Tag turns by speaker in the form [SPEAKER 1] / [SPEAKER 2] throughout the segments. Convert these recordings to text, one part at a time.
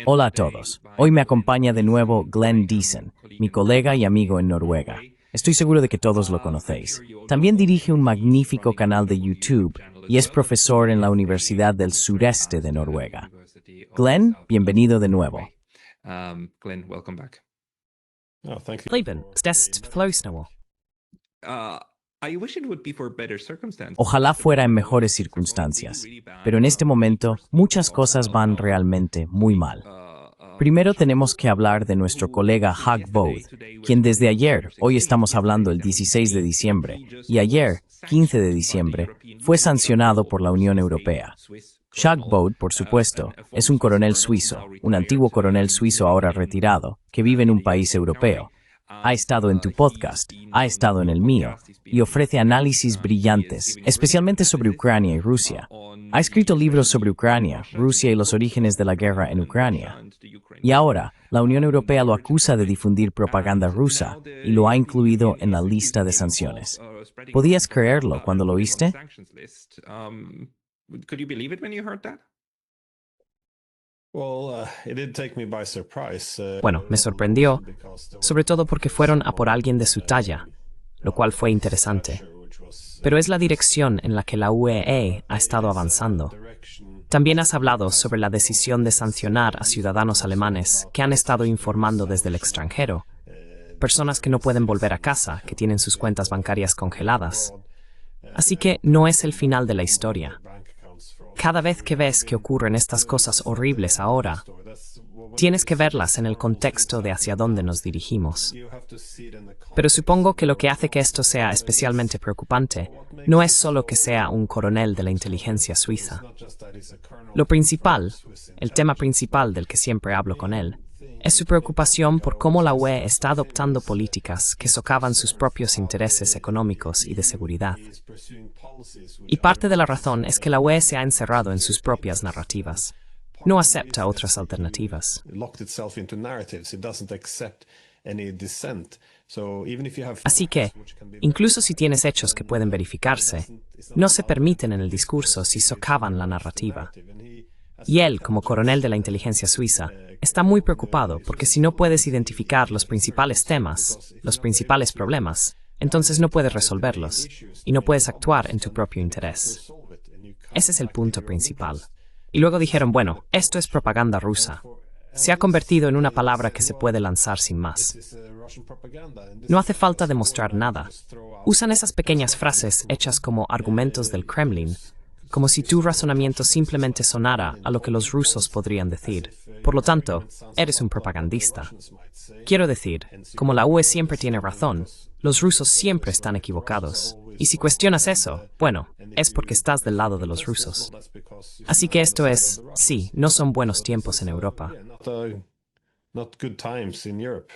[SPEAKER 1] Hola a todos. Hoy me acompaña de nuevo Glenn Deason, mi colega y amigo en Noruega. Estoy seguro de que todos lo conocéis. También dirige un magnífico canal de YouTube y es profesor en la Universidad del Sureste de Noruega. Glenn, bienvenido de nuevo.
[SPEAKER 2] Glenn, welcome back.
[SPEAKER 3] Oh, thank you.
[SPEAKER 4] Laban, stest flow.
[SPEAKER 2] I wish it would be for better circumstances.
[SPEAKER 1] Ojalá fuera en mejores circunstancias, pero en este momento muchas cosas van realmente muy mal. Primero tenemos que hablar de nuestro colega Hag Bode, quien desde ayer, hoy estamos hablando el 16 de diciembre, y ayer, 15 de diciembre, fue sancionado por la Unión Europea. Hag Bode, por supuesto, es un coronel suizo, un antiguo coronel suizo ahora retirado, que vive en un país europeo. Ha estado en tu podcast, ha estado en el mío, y ofrece análisis brillantes, especialmente sobre Ucrania y Rusia. Ha escrito libros sobre Ucrania, Rusia y los orígenes de la guerra en Ucrania. Y ahora, la Unión Europea lo acusa de difundir propaganda rusa y lo ha incluido en la lista de sanciones. ¿Podías creerlo cuando lo oíste?
[SPEAKER 2] Could you believe it when you heard that?
[SPEAKER 3] Well, it did take me by surprise.
[SPEAKER 4] Bueno, me sorprendió, sobre todo porque fueron a por alguien de su talla, lo cual fue interesante. Pero es la dirección en la que la UE ha estado avanzando. También has hablado sobre la decisión de sancionar a ciudadanos alemanes que han estado informando desde el extranjero, personas que no pueden volver a casa, que tienen sus cuentas bancarias congeladas. Así que no es el final de la historia. Cada vez que ves que ocurren estas cosas horribles ahora, tienes que verlas en el contexto de hacia dónde nos dirigimos. Pero supongo que lo que hace que esto sea especialmente preocupante no es solo que sea un coronel de la inteligencia suiza. Lo principal, el tema principal del que siempre hablo con él, es su preocupación por cómo la UE está adoptando políticas que socavan sus propios intereses económicos y de seguridad. Y parte de la razón es que la UE se ha encerrado en sus propias narrativas. No acepta otras alternativas. Así que, incluso si tienes hechos que pueden verificarse, no se permiten en el discurso si socavan la narrativa. Y él, como coronel de la inteligencia suiza, está muy preocupado porque si no puedes identificar los principales temas, los principales problemas, entonces no puedes resolverlos y no puedes actuar en tu propio interés. Ese es el punto principal. Y luego dijeron, bueno, esto es propaganda rusa. Se ha convertido en una palabra que se puede lanzar sin más. No hace falta demostrar nada. Usan esas pequeñas frases hechas como argumentos del Kremlin, como si tu razonamiento simplemente sonara a lo que los rusos podrían decir. Por lo tanto, eres un propagandista. Quiero decir, como la UE siempre tiene razón, los rusos siempre están equivocados. Y si cuestionas eso, bueno, es porque estás del lado de los rusos. Así que esto es, sí, no son buenos tiempos en Europa.
[SPEAKER 3] Not good times in Europe.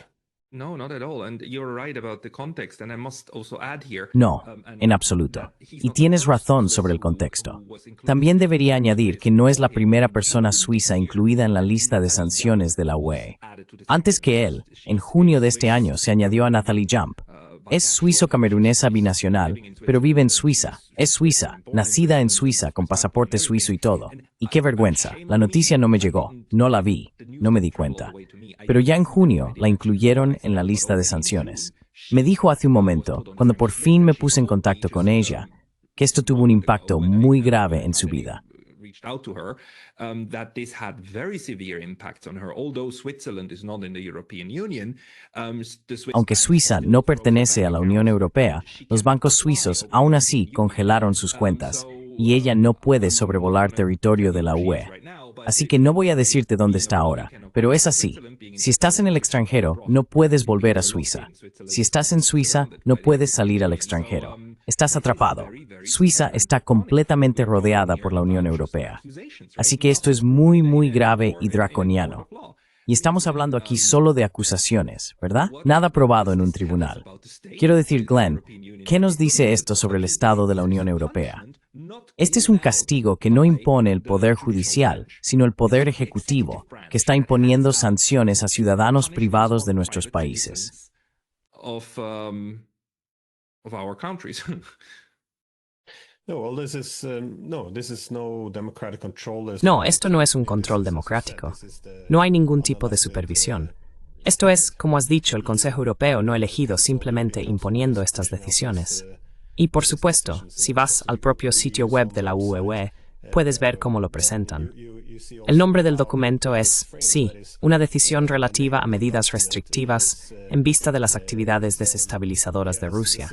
[SPEAKER 2] No, not at all. And you're right about the context. And I must also add here.
[SPEAKER 1] No, en absoluto. Y tienes razón sobre el contexto. También debería añadir que no es la primera persona suiza incluida en la lista de sanciones de la UE. Antes que él, en junio de este año se añadió a Nathalie Jump. Es suizo-camerunesa binacional, pero vive en Suiza. Es suiza, nacida en Suiza, con pasaporte suizo y todo. Y qué vergüenza, la noticia no me llegó, no la vi, no me di cuenta. Pero ya en junio la incluyeron en la lista de sanciones. Me dijo hace un momento, cuando por fin me puse en contacto con ella, que esto tuvo un impacto muy grave en su vida.
[SPEAKER 2] Out to her, that this had very severe impacts on her. Although Switzerland is not in the European Union,
[SPEAKER 1] Aunque Suiza no pertenece a la Unión Europea, los bancos suizos aún así congelaron sus cuentas y ella no puede sobrevolar territorio de la UE. Así que no voy a decirte dónde está ahora, pero es así. Si estás en el extranjero, no puedes volver a Suiza. Si estás en Suiza, no puedes salir al extranjero. Estás atrapado. Suiza está completamente rodeada por la Unión Europea. Así que esto es muy, muy grave y draconiano. Y estamos hablando aquí solo de acusaciones, ¿verdad? Nada probado en un tribunal. Quiero decir, Glenn, ¿qué nos dice esto sobre el estado de la Unión Europea? Este es un castigo que no impone el poder judicial, sino el poder ejecutivo, que está imponiendo sanciones a ciudadanos privados de nuestros países.
[SPEAKER 2] of our countries.
[SPEAKER 4] No, esto no es un control democrático. No hay ningún tipo de supervisión. Esto es, como has dicho, el Consejo Europeo no elegido simplemente imponiendo estas decisiones. Y por supuesto, si vas al propio sitio web de la UE, puedes ver cómo lo presentan. El nombre del documento es, sí, una decisión relativa a medidas restrictivas en vista de las actividades desestabilizadoras de Rusia.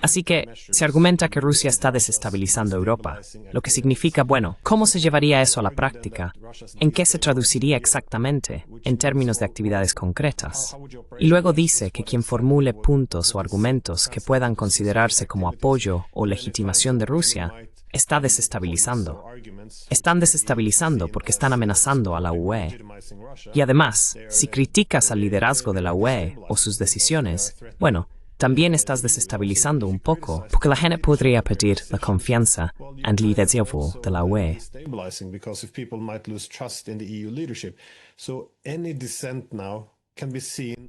[SPEAKER 4] Así que se argumenta que Rusia está desestabilizando Europa, lo que significa, bueno, ¿cómo se llevaría eso a la práctica? ¿En qué se traduciría exactamente en términos de actividades concretas? Y luego dice que quien formule puntos o argumentos que puedan considerarse como apoyo o legitimación de Rusia está desestabilizando. Están desestabilizando porque están amenazando a la UE. Y además, si criticas al liderazgo de la UE o sus decisiones, bueno, también estás desestabilizando un poco, porque la gente podría pedir la confianza y liderazgo de la UE.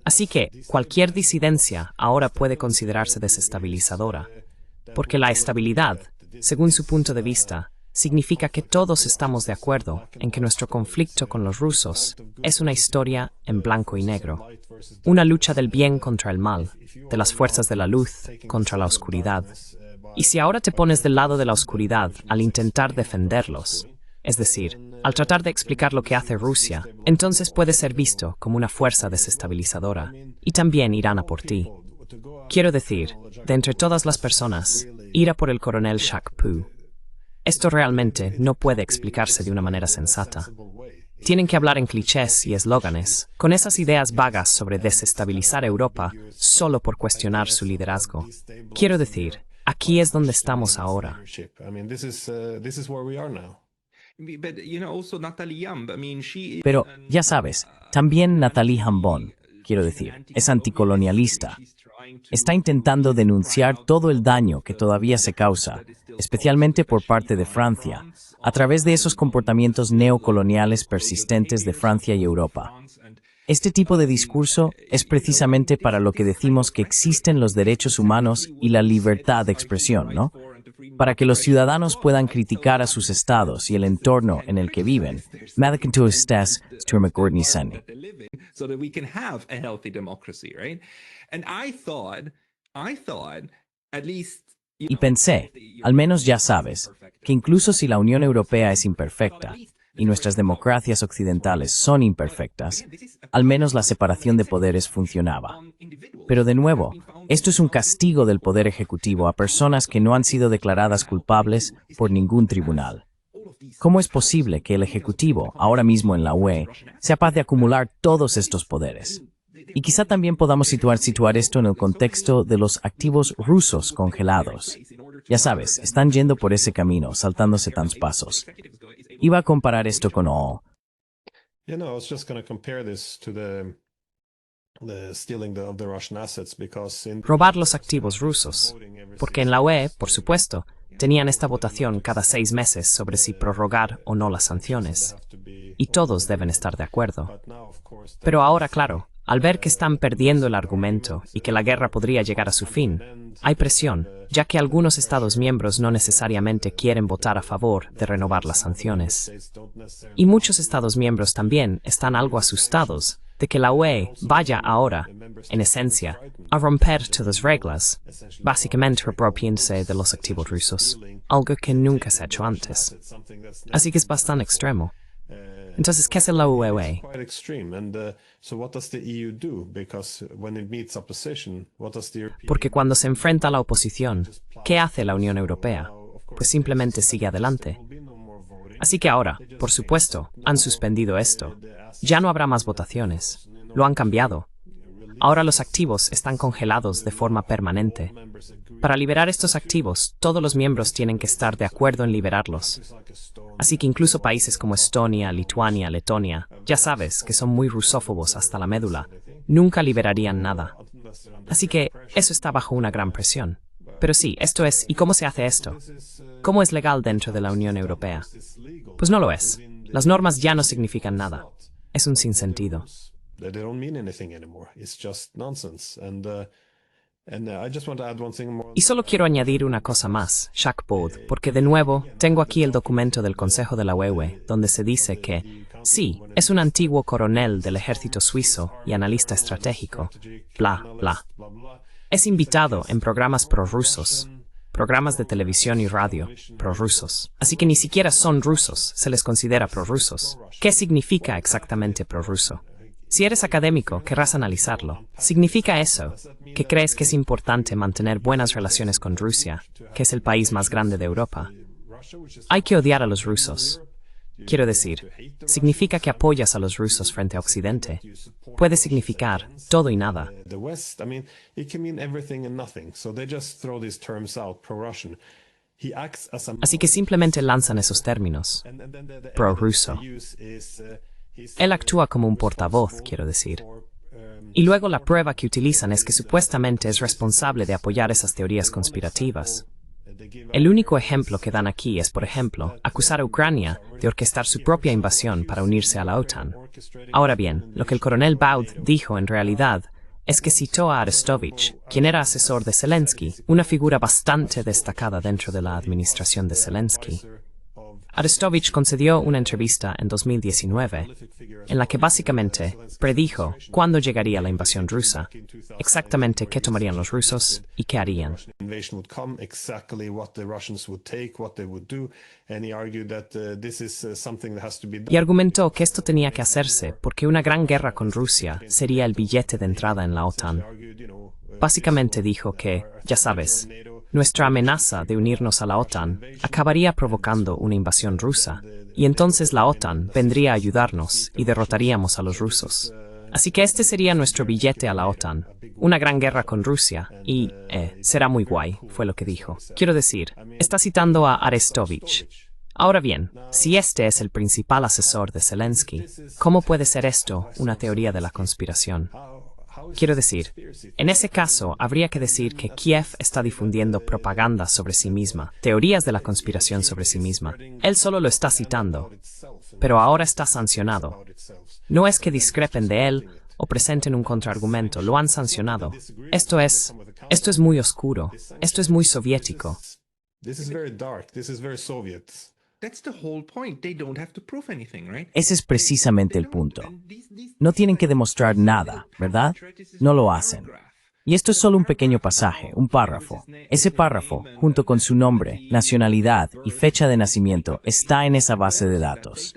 [SPEAKER 4] Así que, cualquier disidencia ahora puede considerarse desestabilizadora, porque la estabilidad, según su punto de vista, significa que todos estamos de acuerdo en que nuestro conflicto con los rusos es una historia en blanco y negro, una lucha del bien contra el mal, de las fuerzas de la luz contra la oscuridad. Y si ahora te pones del lado de la oscuridad al intentar defenderlos, es decir, al tratar de explicar lo que hace Rusia, entonces puede ser visto como una fuerza desestabilizadora, y también irán a por ti. Quiero decir, de entre todas las personas, ir a por el coronel Shakpu. Esto realmente no puede explicarse de una manera sensata. Tienen que hablar en clichés y eslóganes, con esas ideas vagas sobre desestabilizar Europa solo por cuestionar su liderazgo. Quiero decir, aquí es donde estamos ahora.
[SPEAKER 1] Pero, ya sabes, también Nathalie Hambon, quiero decir, es anticolonialista. Está intentando denunciar todo el daño que todavía se causa, especialmente por parte de Francia, a través de esos comportamientos neocoloniales persistentes de Francia y Europa. Este tipo de discurso es precisamente para lo que decimos que existen los derechos humanos y la libertad de expresión, ¿no? Para que los ciudadanos puedan criticar a sus estados y el entorno en el que viven. Y pensé, al menos ya sabes, que incluso si la Unión Europea es imperfecta, y nuestras democracias occidentales son imperfectas, al menos la separación de poderes funcionaba. Pero de nuevo, esto es un castigo del poder ejecutivo a personas que no han sido declaradas culpables por ningún tribunal. ¿Cómo es posible que el ejecutivo, ahora mismo en la UE, sea capaz de acumular todos estos poderes? Y quizá también podamos situar esto en el contexto de los activos rusos congelados. Ya sabes, están yendo por ese camino, saltándose tantos pasos. Iba a comparar esto con
[SPEAKER 4] robar los activos rusos, porque en la UE, por supuesto, tenían esta votación cada 6 meses sobre si prorrogar o no las sanciones, y todos deben estar de acuerdo. Pero ahora, claro, al ver que están perdiendo el argumento y que la guerra podría llegar a su fin, hay presión, ya que algunos Estados miembros no necesariamente quieren votar a favor de renovar las sanciones. Y muchos Estados miembros también están algo asustados de que la UE vaya ahora, en esencia, a romper todas las reglas, básicamente reapropiándose de los activos rusos, algo que nunca se ha hecho antes. Así que es bastante extremo. Entonces, ¿qué hace la UE? Porque cuando se enfrenta a la oposición, ¿qué hace la Unión Europea? Pues simplemente sigue adelante. Así que ahora, por supuesto, han suspendido esto. Ya no habrá más votaciones. Lo han cambiado. Ahora los activos están congelados de forma permanente. Para liberar estos activos, todos los miembros tienen que estar de acuerdo en liberarlos. Así que incluso países como Estonia, Lituania, Letonia, ya sabes que son muy rusófobos hasta la médula, nunca liberarían nada. Así que eso está bajo una gran presión. Pero sí, esto es, ¿y cómo se hace esto? ¿Cómo es legal dentro de la Unión Europea? Pues no lo es. Las normas ya no significan nada. Es un sinsentido.
[SPEAKER 3] And I just want to add one thing more.
[SPEAKER 4] Y solo quiero añadir una cosa más, Jacques Baud, porque de nuevo tengo aquí el documento del Consejo de la UE, donde se dice que, sí, es un antiguo coronel del ejército suizo y analista estratégico, bla, bla. Es invitado en programas prorrusos, programas de televisión y radio prorrusos. Así que ni siquiera son rusos, se les considera prorrusos. ¿Qué significa exactamente prorruso? Si eres académico, querrás analizarlo. ¿Significa eso que crees que es importante mantener buenas relaciones con Rusia, que es el país más grande de Europa? Hay que odiar a los rusos. Quiero decir, significa que apoyas a los rusos frente a Occidente. Puede significar todo y nada.
[SPEAKER 3] The West, I mean, it can mean everything and nothing. So they just throw these terms out, pro-Russian. He acts as a...
[SPEAKER 4] Así que simplemente lanzan esos términos.
[SPEAKER 3] And then the
[SPEAKER 4] Prorruso.
[SPEAKER 3] use is, he's
[SPEAKER 4] Él actúa como un portavoz, quiero decir. Y luego la prueba que utilizan es que supuestamente es responsable de apoyar esas teorías conspirativas. El único ejemplo que dan aquí es, por ejemplo, acusar a Ucrania de orquestar su propia invasión para unirse a la OTAN. Ahora bien, lo que el coronel Baud dijo en realidad es que citó a Arestovich, quien era asesor de Zelensky, una figura bastante destacada dentro de la administración de Zelensky. Arestovich concedió una entrevista en 2019 en la que básicamente predijo cuándo llegaría la invasión rusa, exactamente qué tomarían los rusos y qué harían.
[SPEAKER 3] invasion would come, exactly what the Russians would take, what they would do, and he argued that this is something that has to be
[SPEAKER 4] Y
[SPEAKER 3] done.
[SPEAKER 4] argumentó que esto tenía que hacerse porque una gran guerra con Rusia sería el billete de entrada en la OTAN. Básicamente dijo que, ya sabes, nuestra amenaza de unirnos a la OTAN acabaría provocando una invasión rusa, y entonces la OTAN vendría a ayudarnos y derrotaríamos a los rusos. Así que este sería nuestro billete a la OTAN, una gran guerra con Rusia, y, será muy guay, fue lo que dijo. Quiero decir, está citando a Arestovich. Ahora bien, si este es el principal asesor de Zelensky, ¿cómo puede ser esto una teoría de la conspiración? Quiero decir, en ese caso habría que decir que Kiev está difundiendo propaganda sobre sí misma, teorías de la conspiración sobre sí misma. Él solo lo está citando, pero ahora está sancionado. No es que discrepen de él o presenten un contraargumento, lo han sancionado. Esto es muy oscuro, esto es muy soviético.
[SPEAKER 3] This is very dark, this is very Soviet.
[SPEAKER 2] That's the whole point. They don't have to prove anything, right?
[SPEAKER 1] Ese es precisamente el punto. No tienen que demostrar nada, ¿verdad? No lo hacen. Y esto es solo un pequeño pasaje, un párrafo. Ese párrafo, junto con su nombre, nacionalidad y fecha de nacimiento, está en esa base de datos.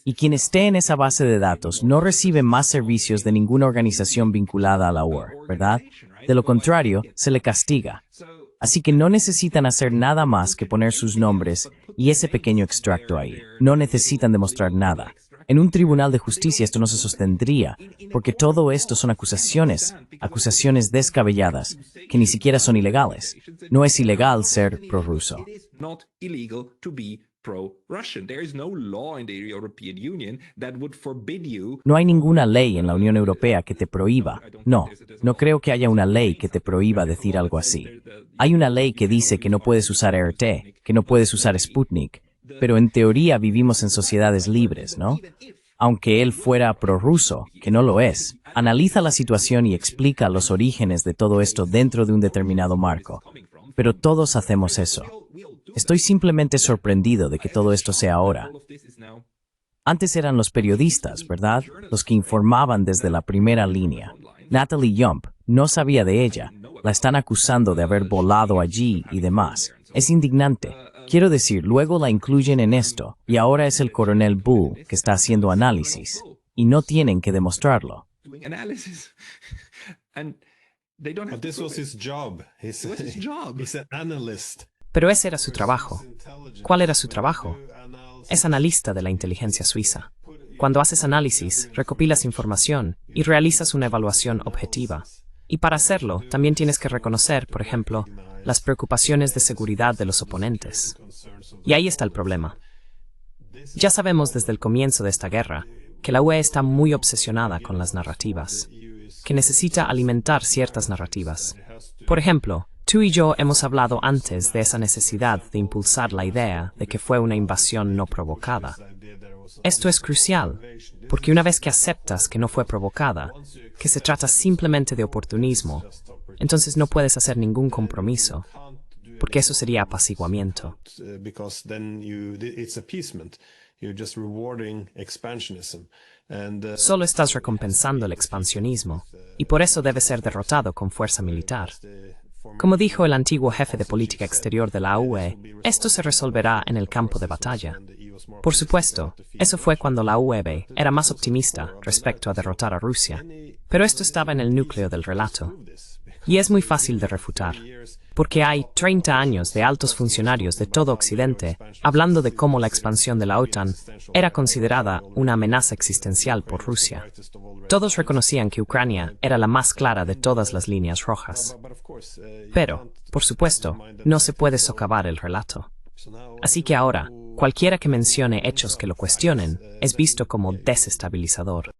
[SPEAKER 1] Y quien esté en esa base de datos no recibe más servicios de ninguna organización vinculada a la URSS, ¿verdad? De lo contrario, se le castiga. Así que no necesitan hacer nada más que poner sus nombres y ese pequeño extracto ahí. No necesitan demostrar nada. En un tribunal de justicia esto no se sostendría, porque todo esto son acusaciones descabelladas, que ni siquiera son ilegales. No es ilegal ser prorruso.
[SPEAKER 2] It is not illegal to be pro-Russian. There is no law in the European Union that would forbid you.
[SPEAKER 1] No hay ninguna ley en la Unión Europea que te prohíba. No creo que haya una ley que te prohíba decir algo así. Hay una ley que dice que no puedes usar RT, que no puedes usar Sputnik, pero en teoría vivimos en sociedades libres, ¿no? Aunque él fuera prorruso, que no lo es, analiza la situación y explica los orígenes de todo esto dentro de un determinado marco. Pero todos hacemos eso. Estoy simplemente sorprendido de que todo esto sea ahora. Antes eran los periodistas, ¿verdad? Los que informaban desde la primera línea. Natalie Yump no sabía de ella. La están acusando de haber volado allí y demás. Es indignante. Quiero decir, luego la incluyen en esto, y ahora es el coronel Bull que está haciendo análisis. Y no tienen que demostrarlo.
[SPEAKER 3] But this was his job. He's an analyst.
[SPEAKER 4] Pero ese era su trabajo. ¿Cuál era su trabajo? Es analista de la inteligencia suiza. Cuando haces análisis, recopilas información y realizas una evaluación objetiva. Y para hacerlo, también tienes que reconocer, por ejemplo, las preocupaciones de seguridad de los oponentes. Y ahí está el problema. Ya sabemos desde el comienzo de esta guerra que la UE está muy obsesionada con las narrativas, que necesita alimentar ciertas narrativas. Por ejemplo, tú y yo hemos hablado antes de esa necesidad de impulsar la idea de que fue una invasión no provocada. Esto es crucial, porque una vez que aceptas que no fue provocada, que se trata simplemente de oportunismo, entonces no puedes hacer ningún compromiso, porque eso sería apaciguamiento.
[SPEAKER 3] Because then it's appeasement. You're just rewarding expansionism.
[SPEAKER 4] Solo estás recompensando el expansionismo, y por eso debe ser derrotado con fuerza militar. Como dijo el antiguo jefe de política exterior de la UE, esto se resolverá en el campo de batalla. Por supuesto, eso fue cuando la UE era más optimista respecto a derrotar a Rusia, pero esto estaba en el núcleo del relato. Y es muy fácil de refutar, porque hay 30 años de altos funcionarios de todo Occidente hablando de cómo la expansión de la OTAN era considerada una amenaza existencial por Rusia. Todos reconocían que Ucrania era la más clara de todas las líneas rojas. Pero, por supuesto, no se puede socavar el relato. Así que ahora, cualquiera que mencione hechos que lo cuestionen es visto como desestabilizador.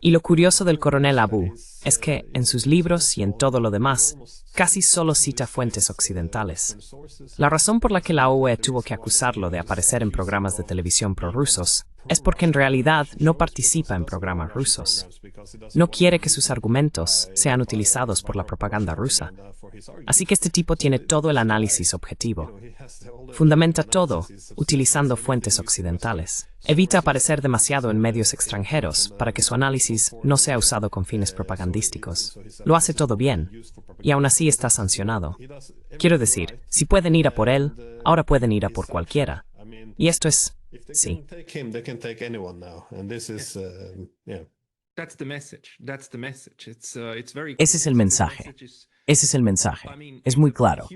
[SPEAKER 4] Y lo curioso del coronel Abu es que, en sus libros y en todo lo demás, casi solo cita fuentes occidentales. La razón por la que la UE tuvo que acusarlo de aparecer en programas de televisión prorrusos es porque en realidad no participa en programas rusos. No quiere que sus argumentos sean utilizados por la propaganda rusa. Así que este tipo tiene todo el análisis objetivo. Fundamenta todo utilizando fuentes occidentales. Evita aparecer demasiado en medios extranjeros para que su análisis no sea usado con fines propagandísticos. Lo hace todo bien, y aún así está sancionado. Quiero decir, si pueden ir a por él, ahora pueden ir a por cualquiera. Y esto es... sí.
[SPEAKER 1] Ese es el mensaje. Ese es el mensaje. Es muy claro.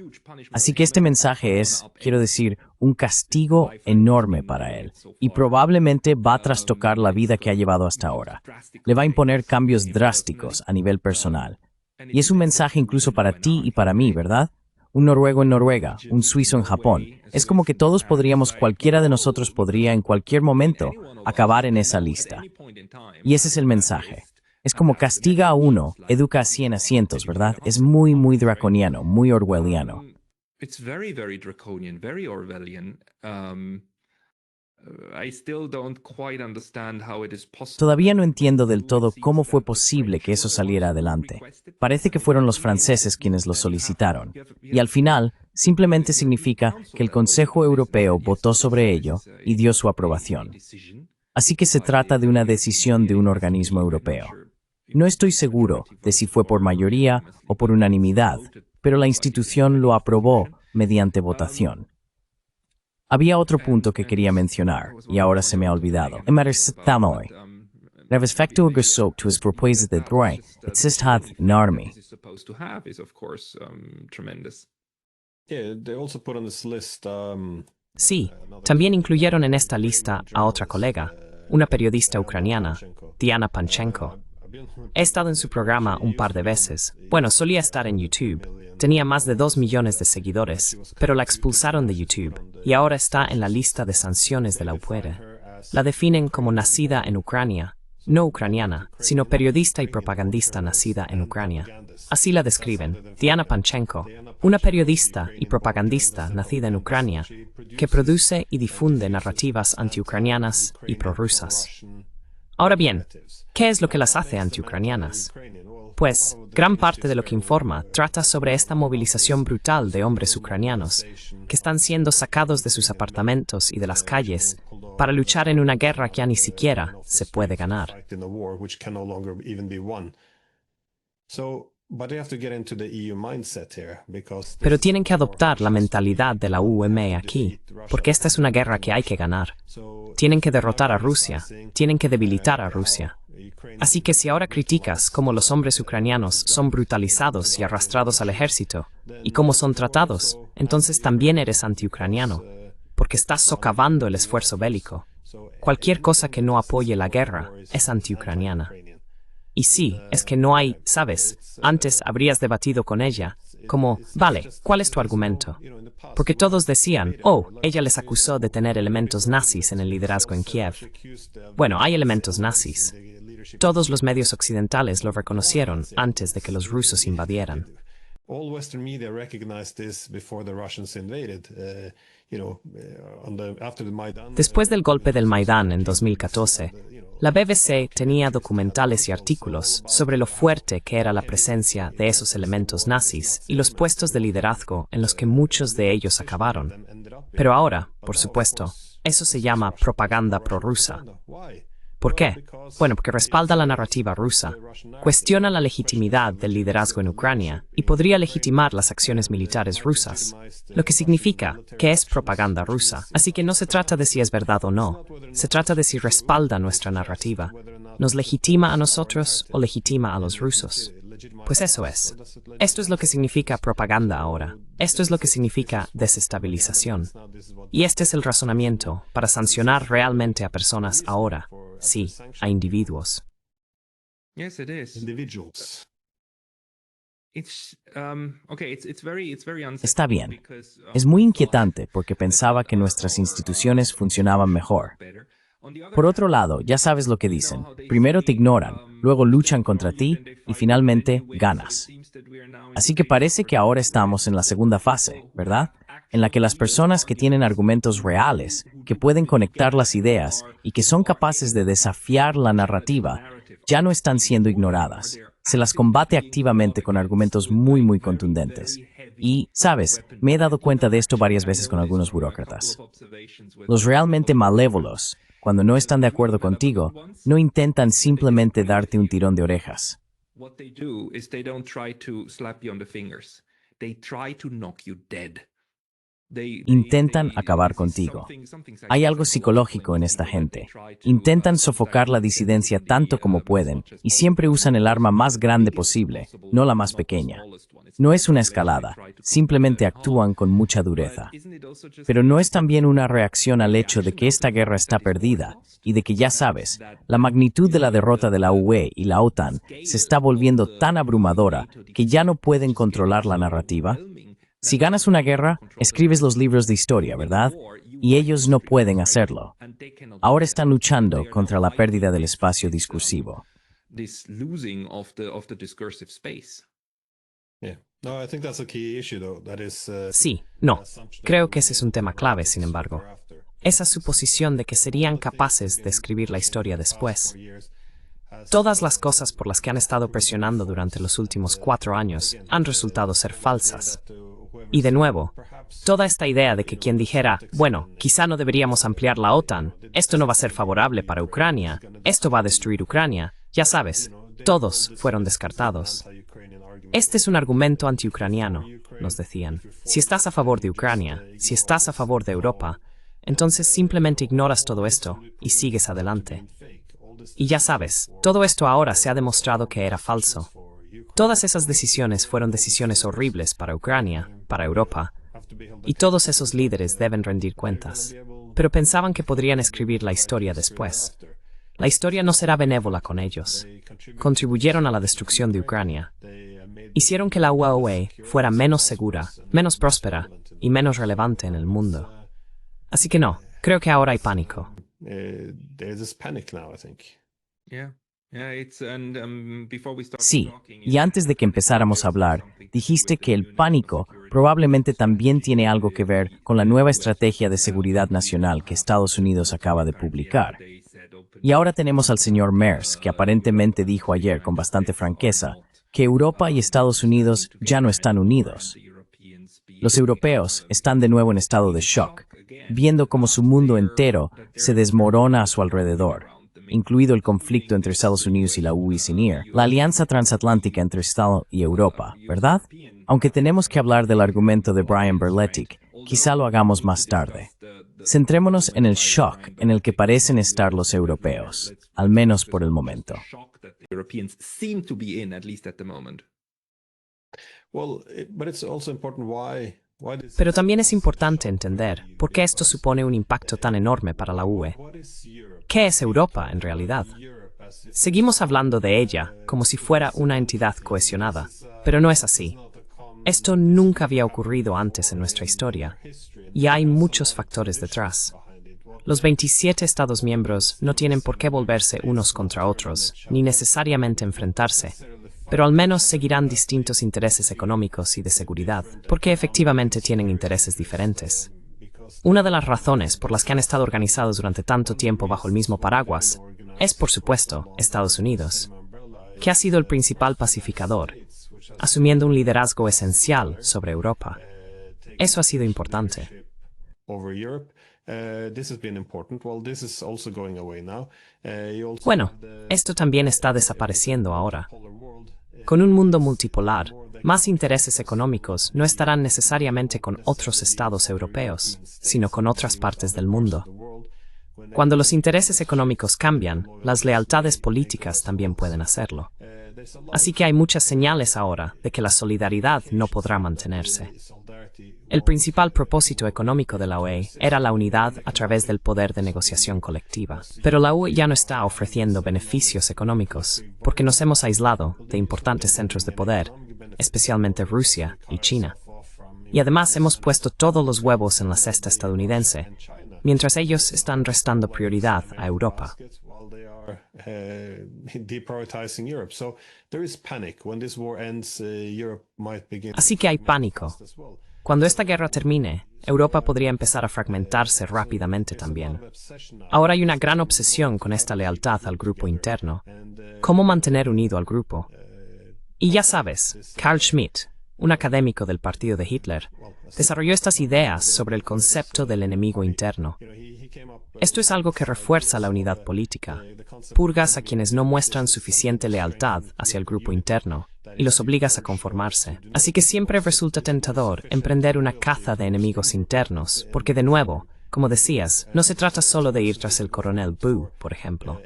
[SPEAKER 1] Así que este mensaje es, quiero decir, un castigo enorme para él. Y probablemente va a trastocar la vida que ha llevado hasta ahora. Le va a imponer cambios drásticos a nivel personal. Y es un mensaje incluso para ti y para mí, ¿verdad? Un noruego en Noruega, un suizo en Japón. Es como que todos podríamos, cualquiera de nosotros podría en cualquier momento acabar en esa lista. Y ese es el mensaje. Es como castiga a uno, educa a 100 a cientos, ¿verdad? Es muy, muy draconiano, muy orwelliano.
[SPEAKER 2] It's very, very draconian, very Orwellian. I still don't quite understand how it is possible.
[SPEAKER 1] Todavía no entiendo del todo cómo fue posible que eso saliera adelante. Parece que fueron los franceses quienes lo solicitaron. Y al final, simplemente significa que el Consejo Europeo votó sobre ello y dio su aprobación. Así que se trata de una decisión de un organismo europeo. No estoy seguro de si fue por mayoría o por unanimidad, pero la institución lo aprobó mediante votación. Había otro punto que quería mencionar, y ahora se me ha olvidado. När respecto a Gusok to his proposed de Droit, exist had an army.
[SPEAKER 4] Sí, también incluyeron en esta lista a otra colega, una periodista ucraniana, Diana Panchenko. He estado en su programa un par de veces. Bueno, solía estar en YouTube. Tenía más de 2 millones de seguidores, pero la expulsaron de YouTube y ahora está en la lista de sanciones de la UE. La definen como nacida en Ucrania, no ucraniana, sino periodista y propagandista nacida en Ucrania. Así la describen, Diana Panchenko, una periodista y propagandista nacida en Ucrania, que produce y difunde narrativas antiucranianas y prorrusas. Ahora bien, ¿qué es lo que las hace antiucranianas? Pues, gran parte de lo que informa trata sobre esta movilización brutal de hombres ucranianos que están siendo sacados de sus apartamentos y de las calles para luchar en una guerra que ya ni siquiera se puede ganar. Pero tienen que adoptar la mentalidad de la UME aquí, porque esta es una guerra que hay que ganar. Tienen que derrotar a Rusia, tienen que debilitar a Rusia. Así que si ahora criticas cómo los hombres ucranianos son brutalizados y arrastrados al ejército, y cómo son tratados, entonces también eres antiucraniano, porque estás socavando el esfuerzo bélico. Cualquier cosa que no apoye la guerra es antiucraniana. Y sí, es que no hay, ¿sabes? Antes habrías debatido con ella, como, vale, ¿cuál es tu argumento? Porque todos decían, oh, ella les acusó de tener elementos nazis en el liderazgo en Kiev. Bueno, hay elementos nazis. Todos los medios occidentales lo reconocieron antes de que los rusos invadieran.
[SPEAKER 3] all Western media recognized this before the Russians invaded. After the Maidan.
[SPEAKER 4] Después del golpe del Maidán en 2014, la BBC tenía documentales y artículos sobre lo fuerte que era la presencia de esos elementos nazis y los puestos de liderazgo en los que muchos de ellos acabaron. Pero ahora, por supuesto, eso se llama propaganda prorrusa. ¿Por qué? Bueno, porque respalda la narrativa rusa, cuestiona la legitimidad del liderazgo en Ucrania y podría legitimar las acciones militares rusas, lo que significa que es propaganda rusa. Así que no se trata de si es verdad o no, se trata de si respalda nuestra narrativa, nos legitima a nosotros o legitima a los rusos. Pues eso es. Esto es lo que significa propaganda ahora. Esto es lo que significa desestabilización. Y este es el razonamiento para sancionar realmente a personas ahora. Sí, a individuos.
[SPEAKER 2] Yes, it is.
[SPEAKER 3] Individuals.
[SPEAKER 1] Está bien. Es muy inquietante porque pensaba que nuestras instituciones funcionaban mejor. Por otro lado, ya sabes lo que dicen. Primero te ignoran, luego luchan contra ti y finalmente ganas. Así que parece que ahora estamos en la segunda fase, ¿verdad? En la que las personas que tienen argumentos reales, que pueden conectar las ideas y que son capaces de desafiar la narrativa, ya no están siendo ignoradas. Se las combate activamente con argumentos muy contundentes. Y, sabes, me he dado cuenta de esto varias veces con algunos burócratas. Los realmente malévolos, cuando no están de acuerdo contigo, no intentan simplemente darte un tirón de orejas.
[SPEAKER 2] What they do is they don't try to slap you on the fingers. They try to knock you dead.
[SPEAKER 1] Intentan acabar contigo. Hay algo psicológico en esta gente. Intentan sofocar la disidencia tanto como pueden y siempre usan el arma más grande posible, no la más pequeña. No es una escalada, simplemente actúan con mucha dureza. Pero no es también una reacción al hecho de que esta guerra está perdida y de que ya sabes, la magnitud de la derrota de la UE y la OTAN se está volviendo tan abrumadora que ya no pueden controlar la narrativa. Si ganas una guerra, escribes los libros de historia, ¿verdad? Y ellos no pueden hacerlo. Ahora están luchando contra la pérdida del espacio discursivo.
[SPEAKER 4] Sí, no. Creo que ese es un tema clave, sin embargo. Esa suposición de que serían capaces de escribir la historia después. Todas las cosas por las que han estado presionando durante los últimos 4 años han resultado ser falsas. Y de nuevo, toda esta idea de que quien dijera, bueno, quizá no deberíamos ampliar la OTAN, esto no va a ser favorable para Ucrania, esto va a destruir Ucrania, ya sabes, todos fueron descartados. Este es un argumento antiucraniano, nos decían. Si estás a favor de Ucrania, si estás a favor de Europa, entonces simplemente ignoras todo esto y sigues adelante. Y ya sabes, todo esto ahora se ha demostrado que era falso. Todas esas decisiones fueron decisiones horribles para Ucrania, para Europa, y todos esos líderes deben rendir cuentas. Pero pensaban que podrían escribir la historia después. La historia no será benévola con ellos. Contribuyeron a la destrucción de Ucrania. Hicieron que la UE fuera menos segura, menos próspera y menos relevante en el mundo. Así que no, creo que ahora hay pánico.
[SPEAKER 1] Sí, y antes de que empezáramos a hablar, dijiste que el pánico probablemente también tiene algo que ver con la nueva estrategia de seguridad nacional que Estados Unidos acaba de publicar. Y ahora tenemos al señor Merz, que aparentemente dijo ayer con bastante franqueza que Europa y Estados Unidos ya no están unidos. Los europeos están de nuevo en estado de shock, viendo cómo su mundo entero se desmorona a su alrededor, incluido el conflicto entre Estados Unidos y la UICINIR, la alianza transatlántica entre Estados y Europa, ¿verdad? Aunque tenemos que hablar del argumento de Brian Berletic, quizá lo hagamos más tarde. Centrémonos en el shock en el que parecen estar los europeos, al menos por el momento.
[SPEAKER 4] Pero también es importante entender por qué esto supone un impacto tan enorme para la UE. ¿Qué es Europa en realidad? Seguimos hablando de ella como si fuera una entidad cohesionada, pero no es así. Esto nunca había ocurrido antes en nuestra historia, y hay muchos factores detrás. Los 27 Estados miembros no tienen por qué volverse unos contra otros, ni necesariamente enfrentarse. pero al menos seguirán distintos intereses económicos y de seguridad, porque efectivamente tienen intereses diferentes. Una de las razones por las que han estado organizados durante tanto tiempo bajo el mismo paraguas es, por supuesto, Estados Unidos, que ha sido el principal pacificador, asumiendo un liderazgo esencial sobre Europa. Eso ha sido importante. Bueno, esto también está desapareciendo ahora. Con un mundo multipolar, más intereses económicos no estarán necesariamente con otros estados europeos, sino con otras partes del mundo. Cuando los intereses económicos cambian, las lealtades políticas también pueden hacerlo. Así que hay muchas señales ahora de que la solidaridad no podrá mantenerse. El principal propósito económico de la UE era la unidad a través del poder de negociación colectiva. Pero la UE ya no está ofreciendo beneficios económicos, porque nos hemos aislado de importantes centros de poder, especialmente Rusia y China. Y además hemos puesto todos los huevos en la cesta estadounidense, mientras ellos están restando prioridad a Europa. Así que hay pánico. Cuando esta guerra termine, Europa podría empezar a fragmentarse rápidamente también. Ahora hay una gran obsesión con esta lealtad al grupo interno. ¿Cómo mantener unido al grupo? Y ya sabes, Carl Schmitt, un académico del partido de Hitler, desarrolló estas ideas sobre el concepto del enemigo interno. Esto es algo que refuerza la unidad política, purgas a quienes no muestran suficiente lealtad hacia el grupo interno y los obligas a conformarse. Así que siempre resulta tentador emprender una caza de enemigos internos, porque de nuevo, como decías, no se trata solo de ir tras el coronel Boo, por ejemplo.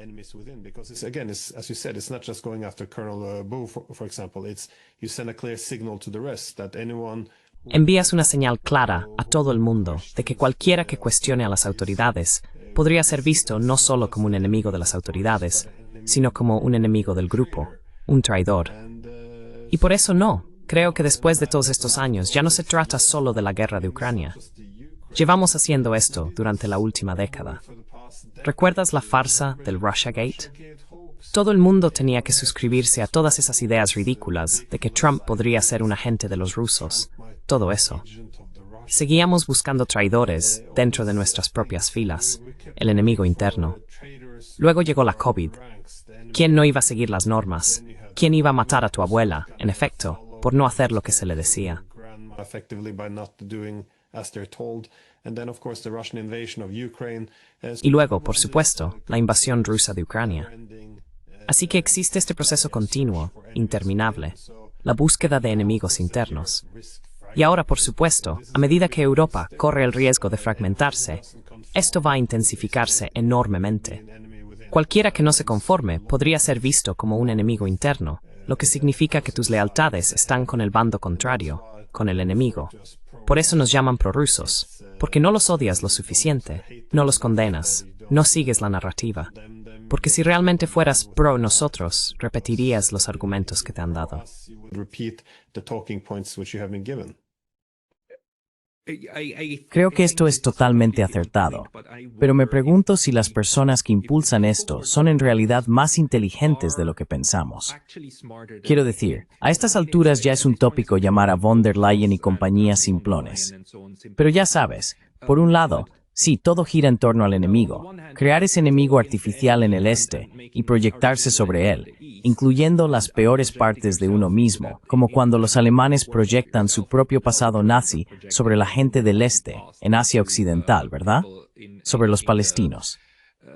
[SPEAKER 4] Envías una señal clara a todo el mundo de que cualquiera que cuestione a las autoridades podría ser visto no solo como un enemigo de las autoridades, sino como un enemigo del grupo, un traidor. Y por eso creo que después de todos estos años ya no se trata solo de la guerra de Ucrania. Llevamos haciendo esto durante la última década. ¿Recuerdas la farsa del Russiagate? Todo el mundo tenía que suscribirse a todas esas ideas ridículas de que Trump podría ser un agente de los rusos. Todo eso. Seguíamos buscando traidores dentro de nuestras propias filas, el enemigo interno. Luego llegó la COVID. ¿Quién no iba a seguir las normas? ¿Quién iba a matar a tu abuela, en efecto, por no hacer lo que se le decía? Y luego, por supuesto, la invasión rusa de Ucrania. Así que existe este proceso continuo, interminable, la búsqueda de enemigos internos. Y ahora, por supuesto, a medida que Europa corre el riesgo de fragmentarse, esto va a intensificarse enormemente. Cualquiera que no se conforme podría ser visto como un enemigo interno, lo que significa que tus lealtades están con el bando contrario, con el enemigo. Por eso nos llaman prorrusos, porque no los odias lo suficiente, no los condenas, no sigues la narrativa. Porque si realmente fueras pro nosotros, repetirías los argumentos que te han dado.
[SPEAKER 1] Creo que esto es totalmente acertado, pero me pregunto si las personas que impulsan esto son en realidad más inteligentes de lo que pensamos. Quiero decir, a estas alturas ya es un tópico llamar a von der Leyen y compañía simplones. Pero ya sabes, por un lado, sí, todo gira en torno al enemigo, crear ese enemigo artificial en el este y proyectarse sobre él, incluyendo las peores partes de uno mismo, como cuando los alemanes proyectan su propio pasado nazi sobre la gente del este, en Asia Occidental, ¿verdad? Sobre los palestinos.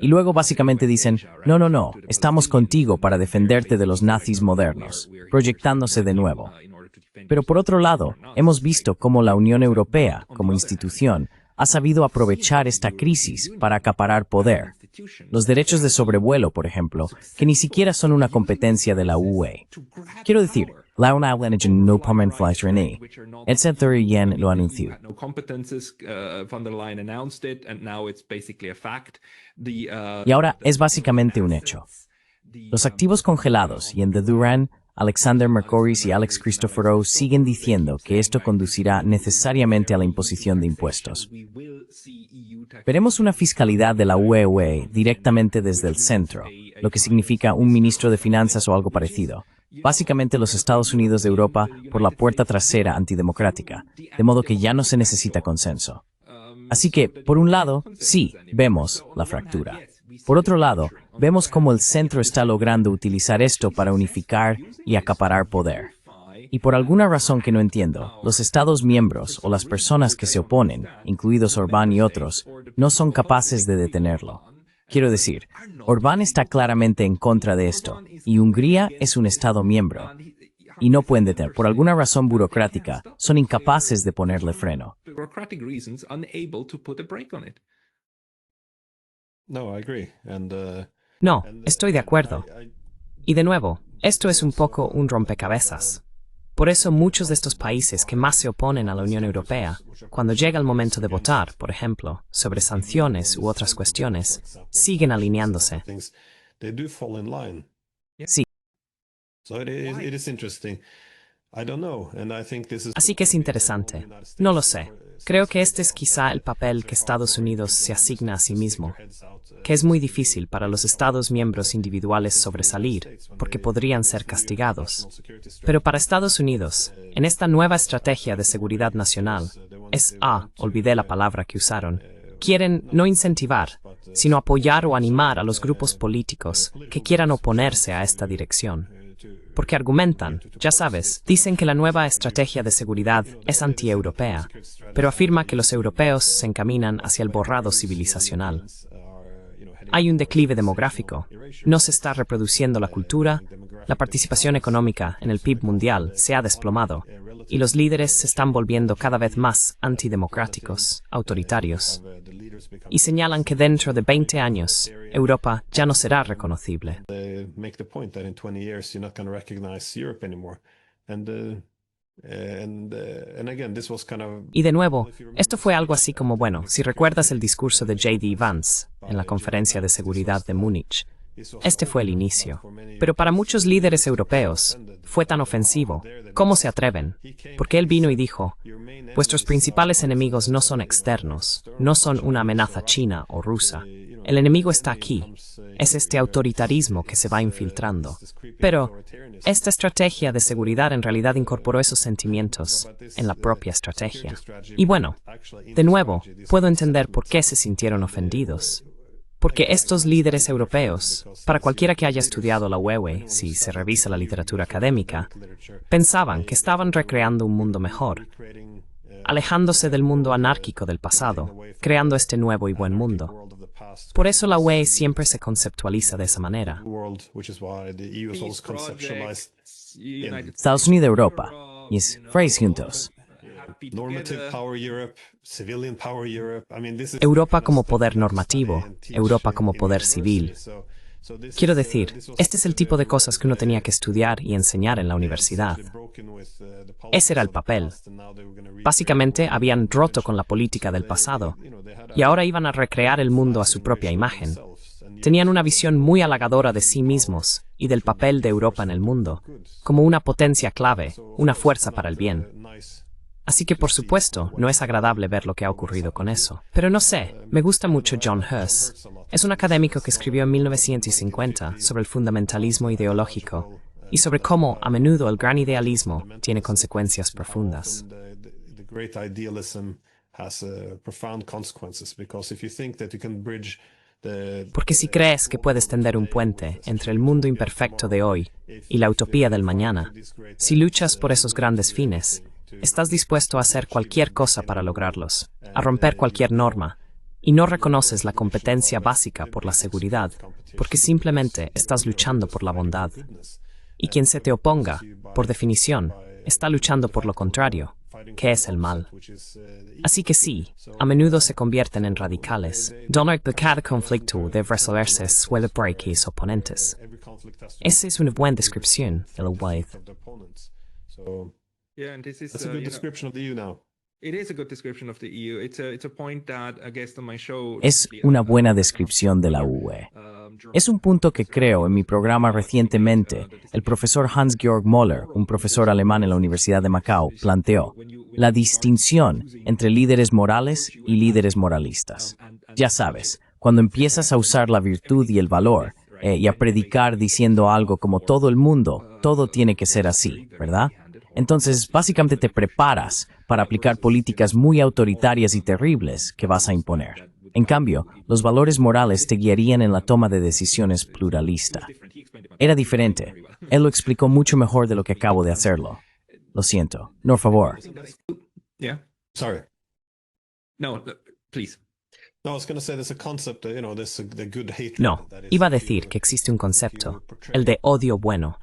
[SPEAKER 1] Y luego básicamente dicen, no, estamos contigo para defenderte de los nazis modernos, proyectándose de nuevo. Pero por otro lado, hemos visto cómo la Unión Europea, como institución, ha sabido aprovechar esta crisis para acaparar poder. Los derechos de sobrevuelo, por ejemplo, que ni siquiera son una competencia de la UE. Quiero decir, la Unión no René. El sector Yen lo anunció. Y ahora es básicamente un hecho. Los activos congelados y en The Duran, Alexander Mercoris y Alex Christoforou siguen diciendo que esto conducirá necesariamente a la imposición de impuestos. Veremos una fiscalidad de la UE directamente desde el centro, lo que significa un ministro de finanzas o algo parecido, básicamente los Estados Unidos de Europa por la puerta trasera antidemocrática, de modo que ya no se necesita consenso. Así que, por un lado, sí, vemos la fractura. Por otro lado, vemos cómo el centro está logrando utilizar esto para unificar y acaparar poder. Y por alguna razón que no entiendo, los Estados miembros o las personas que se oponen, incluidos Orbán y otros, no son capaces de detenerlo. Quiero decir, Orbán está claramente en contra de esto, y Hungría es un Estado miembro. Y no pueden detener. Por alguna razón burocrática, son incapaces de ponerle freno.
[SPEAKER 4] No, estoy de acuerdo. Y de nuevo, esto es un poco un rompecabezas. Por eso muchos de estos países que más se oponen a la Unión Europea, cuando llega el momento de votar, por ejemplo, sobre sanciones u otras cuestiones, siguen alineándose.
[SPEAKER 1] Sí.
[SPEAKER 4] Así que es interesante. No lo sé. Creo que este es quizá el papel que Estados Unidos se asigna a sí mismo, que es muy difícil para los Estados miembros individuales sobresalir, porque podrían ser castigados. Pero para Estados Unidos, en esta nueva estrategia de seguridad nacional, olvidé la palabra que usaron, quieren no incentivar, sino apoyar o animar a los grupos políticos que quieran oponerse a esta dirección. Porque argumentan, ya sabes, dicen que la nueva estrategia de seguridad es anti-europea, pero afirma que los europeos se encaminan hacia el borrado civilizacional. Hay un declive demográfico, no se está reproduciendo la cultura, la participación económica en el PIB mundial se ha desplomado, y los líderes se están volviendo cada vez más antidemocráticos, autoritarios. Y señalan que dentro de 20 años, Europa ya no será reconocible. Y de nuevo, esto fue algo así como, bueno, si recuerdas el discurso de J.D. Vance en la Conferencia de Seguridad de Múnich, este fue el inicio. Pero para muchos líderes europeos, fue tan ofensivo. ¿Cómo se atreven? Porque él vino y dijo, vuestros principales enemigos no son externos, no son una amenaza china o rusa. El enemigo está aquí. Es este autoritarismo que se va infiltrando. Pero esta estrategia de seguridad en realidad incorporó esos sentimientos en la propia estrategia. Y bueno, de nuevo, puedo entender por qué se sintieron ofendidos. Porque estos líderes europeos, para cualquiera que haya estudiado la UE, si se revisa la literatura académica, pensaban que estaban recreando un mundo mejor, alejándose del mundo anárquico del pasado, creando este nuevo y buen mundo. Por eso la UE siempre se conceptualiza de esa manera.
[SPEAKER 1] Estados Unidos, Europa. Y es phrase juntos.
[SPEAKER 4] Europa como poder normativo, Europa como poder civil. Quiero decir, este es el tipo de cosas que uno tenía que estudiar y enseñar en la universidad. Ese era el papel. Básicamente habían roto con la política del pasado y ahora iban a recrear el mundo a su propia imagen. Tenían una visión muy halagadora de sí mismos y del papel de Europa en el mundo, como una potencia clave, una fuerza para el bien. Así que, por supuesto, no es agradable ver lo que ha ocurrido con eso. Pero no sé, me gusta mucho John Hus. Es un académico que escribió en 1950 sobre el fundamentalismo ideológico y sobre cómo, a menudo, el gran idealismo tiene consecuencias profundas. Porque si crees que puedes tender un puente entre el mundo imperfecto de hoy y la utopía del mañana, si luchas por esos grandes fines, estás dispuesto a hacer cualquier cosa para lograrlos, a romper cualquier norma, y no reconoces la competencia básica por la seguridad, porque simplemente estás luchando por la bondad. Y quien se te oponga, por definición, está luchando por lo contrario, que es el mal. Así que sí, a menudo se convierten en radicales. Donde cada conflicto debe resolverse suele por X oponentes. Esa es una buena descripción de la UE.
[SPEAKER 2] Yeah, and this is
[SPEAKER 3] That's a good description of the EU now.
[SPEAKER 2] It is a good description of the EU. It's a point that a guest on my show.
[SPEAKER 1] Es una buena descripción de la UE. Es un punto que creo en mi programa recientemente, el profesor Hans-Georg Möller, un profesor alemán en la Universidad de Macao, planteó la distinción entre líderes morales y líderes moralistas. Ya sabes, cuando empiezas a usar la virtud y el valor, y a predicar diciendo algo como todo el mundo, todo tiene que ser así, ¿verdad? Entonces, básicamente te preparas para aplicar políticas muy autoritarias y terribles que vas a imponer. En cambio, los valores morales te guiarían en la toma de decisiones pluralista. Era diferente. Él lo explicó mucho mejor de lo que acabo de hacerlo. Lo siento. Por favor.
[SPEAKER 2] Yeah.
[SPEAKER 3] Sorry.
[SPEAKER 2] No, please.
[SPEAKER 3] No, I was going to say there's a concept, the good hatred.
[SPEAKER 4] No, iba a decir que existe un concepto, el de odio bueno.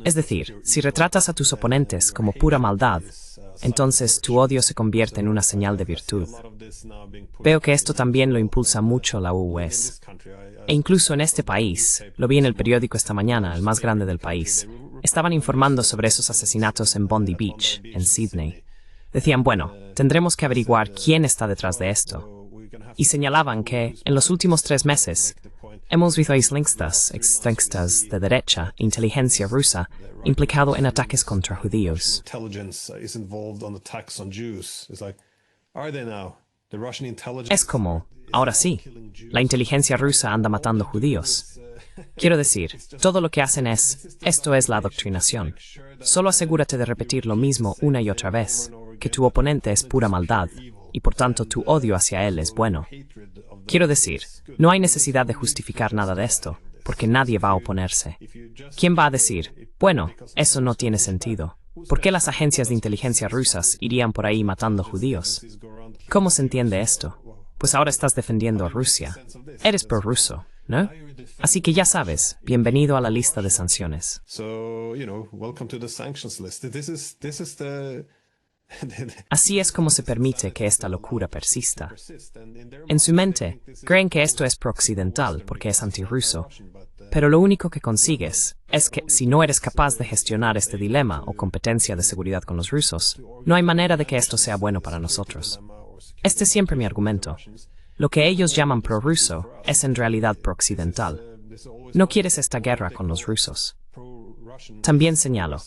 [SPEAKER 4] Es decir, si retratas a tus oponentes como pura maldad, entonces tu odio se convierte en una señal de virtud. Veo que esto también lo impulsa mucho la UUS. E incluso en este país, lo vi en el periódico esta mañana, el más grande del país, estaban informando sobre esos asesinatos en Bondi Beach, en Sydney. Decían, bueno, tendremos que averiguar quién está detrás de esto. Y señalaban que, en los últimos 3 meses, hemos visto a extremistas de derecha, inteligencia rusa, implicado en ataques contra judíos. Es como, ahora sí, la inteligencia rusa anda matando judíos. Quiero decir, todo lo que hacen esto es la adoctrinación. Solo asegúrate de repetir lo mismo una y otra vez, que tu oponente es pura maldad, y por tanto tu odio hacia él es bueno. Quiero decir, no hay necesidad de justificar nada de esto, porque nadie va a oponerse. ¿Quién va a decir, bueno, eso no tiene sentido? ¿Por qué las agencias de inteligencia rusas irían por ahí matando judíos? ¿Cómo se entiende esto? Pues ahora estás defendiendo a Rusia. Eres prorruso, ¿no? Así que ya sabes, bienvenido a la lista de sanciones. Así es como se permite que esta locura persista. En su mente, creen que esto es pro-occidental porque es antirruso, pero lo único que consigues es que si no eres capaz de gestionar este dilema o competencia de seguridad con los rusos, no hay manera de que esto sea bueno para nosotros. Este es siempre mi argumento. Lo que ellos llaman prorruso es en realidad pro-occidental. No quieres esta guerra con los rusos. También señalo,